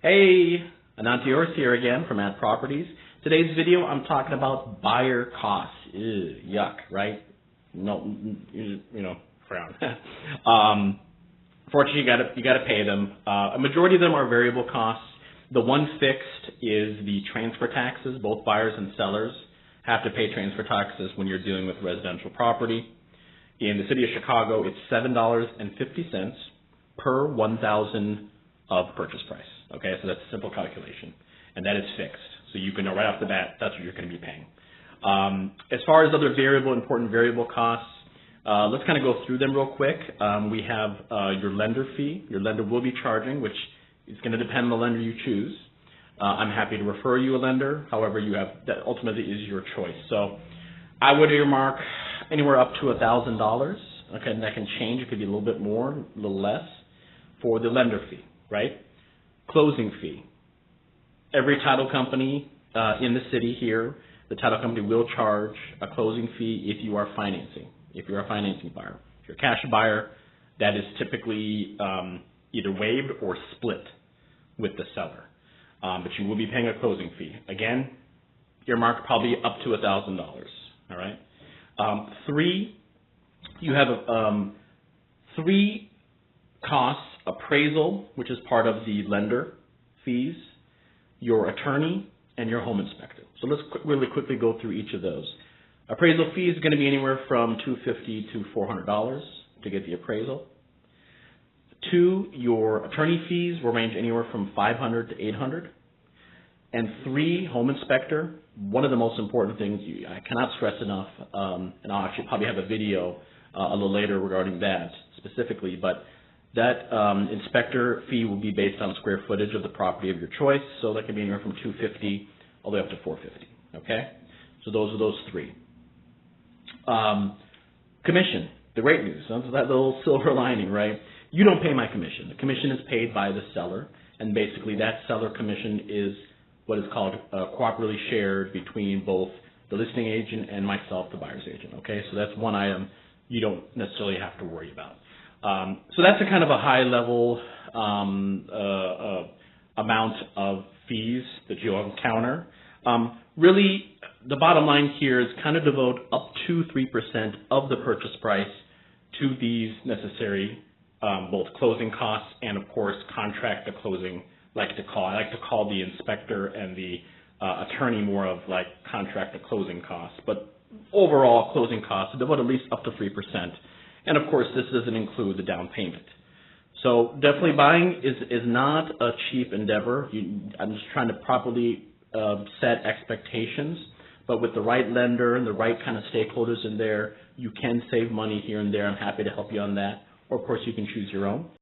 Hey, Anant Deoras here again from At Properties. Today's video, I'm talking about buyer costs. Ew, yuck, right? No, frown. Fortunately, you gotta pay them. A majority of them are variable costs. The one fixed is the transfer taxes. Both buyers and sellers have to pay transfer taxes when you're dealing with residential property. In the city of Chicago, it's $7.50 per 1,000 of purchase price. Okay, so that's a simple calculation, and that is fixed. So you can know right off the bat that's what you're going to be paying. As far as other important variable costs, let's kind of go through them real quick. We have your lender fee. Your lender will be charging, which is going to depend on the lender you choose. I'm happy to refer you a lender. However, that ultimately is your choice. So I would earmark anywhere up to $1,000. Okay, and that can change. It could be a little bit more, a little less, for the lender fee, right? Closing fee. Every title company in the city here, the title company will charge a closing fee if you are financing. If you're a financing buyer. If you're a cash buyer, that is typically either waived or split with the seller. But you will be paying a closing fee. Again, earmark probably up to $1,000. All right. You have three costs: appraisal, which is part of the lender fees, your attorney, and your home inspector. So let's really quickly go through each of those. Appraisal fee is going to be anywhere from $250 to $400 to get the appraisal. 2, your attorney fees will range anywhere from $500 to $800. And 3, home inspector. One of the most important things I cannot stress enough, and I'll actually probably have a video a little later regarding that specifically, but that inspector fee will be based on square footage of the property of your choice, so that can be anywhere from $250 all the way up to $450. Okay, so those are those 3. Commission, the great news. That's that little silver lining, right? You don't pay my commission. The commission is paid by the seller, and basically that seller commission is what is called cooperatively shared between both the listing agent and myself, the buyer's agent. Okay, so that's one item you don't necessarily have to worry about. So that's a kind of a high-level amount of fees that you'll encounter. Really, the bottom line here is kind of devote up to 3% of the purchase price to these necessary both closing costs and, of course, contract to closing. I like to call the inspector and the attorney more of like contract to closing costs, but overall closing costs devote at least up to 3%. And of course, this doesn't include the down payment. So definitely buying is not a cheap endeavor. I'm just trying to properly set expectations, but with the right lender and the right kind of stakeholders in there, you can save money here and there. I'm happy to help you on that. Or of course, you can choose your own.